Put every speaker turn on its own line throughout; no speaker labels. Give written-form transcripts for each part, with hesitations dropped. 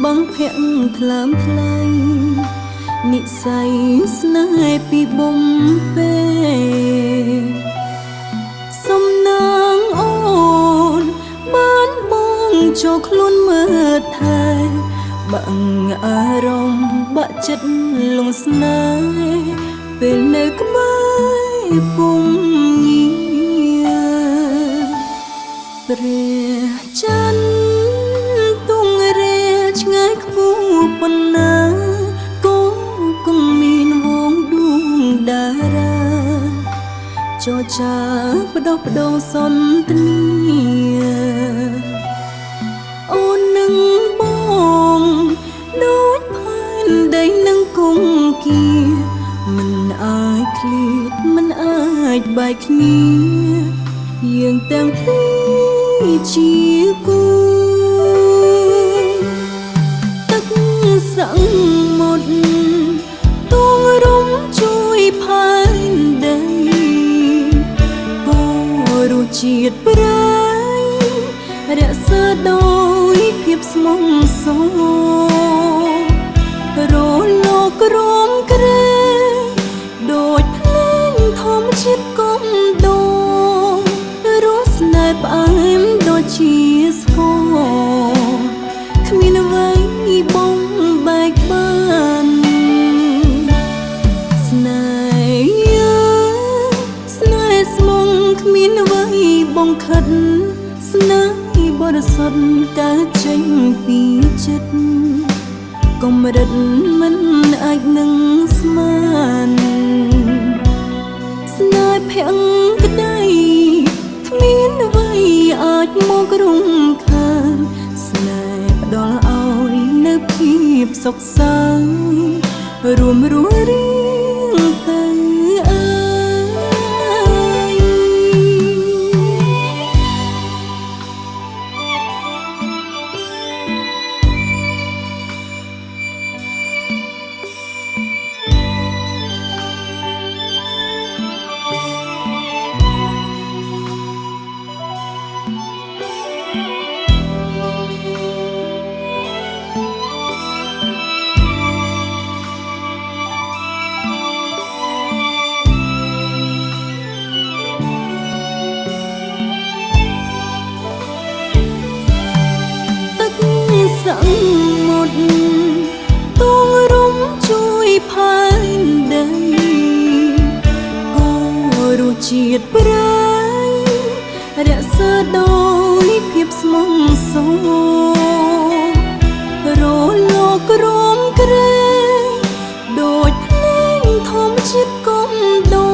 បងភ័ក្រថ្លើមថ្លៃនិស័យស្នេហ៍ពីបំពេសំណាងអូនបានបងចូលខ្លួនមើលថែបាំងអារម្មណ៍បាក់ចិត្តលងស្នេហ៍ពេលនៅក្បែរពុំងាព្រះច័ន្ទទុងរាឆ្ងាយខ្ពស់ប៉ុណ្ណាក៏គង់មានវងដួងតារាចរចាបដោះបដូរសន្ទនាអូននឹងបងដូចផែនដីនឹងគង់គាមិនអាចឃ្លាតមិនអាចបែកគ្នាយើងទាំងពីរជាគូទឹកសមុទ្រទួងរំជួយផែនដីពរជាតិប្រៃរក្សាដោយភាពស្មោះសររលោករំក្រែដូចភ្លេងធម្មជាតិកុំដូររស់ស្នេហ៍ផ្អែមដូចជាស្ករគ្មានអ្វីបំបែកបានស្នេហ៍ស្នេហ៍ស្មងគ្មានអ្វីបង្ខិតស្នេហ៍បរិសុទ្ធកើតចេញពីចិត្តកម្រិតមិនអាចនឹងស្មានស្នេហ៍ភ័ក្រក្តីគ្មានអ្វីអាចមករំខានស្នេហ៍ផ្ដល់ឲ្យនៅភាពសុខសាន្តរួមរស់រៀងទៅសមុទ្រទួងរំជួយផែនដីគរជាតិប្រៃរក្សាដោយភាពស្មោះសររលោករំក្រែដូចភ្លេងធម្មជាតិកុំដូ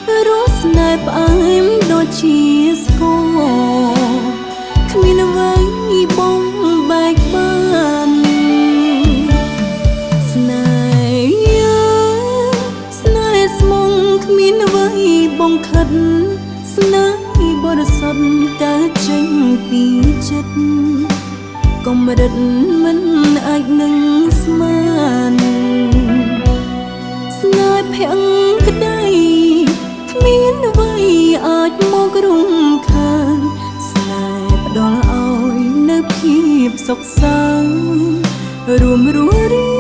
ររស់ស្នេហ៍ផ្អែមដូចជាស្ករគ្មានអ្វីបំបែកបានស្នេហ៍ស្មងគ្មានអ្វីបង្ខិតស្នេហ៍បរិសុទ្ធកើតចេញពីចិត្តកម្រិតមិនអាចនឹងស្មានស្នេហ៍ភ័ក្រក្តីគ្មានអ្វីអាចមករំខានស្នេហ៍ផ្ដល់ឲ្យនៅភាពសុខសាន្តរួមរស់រៀ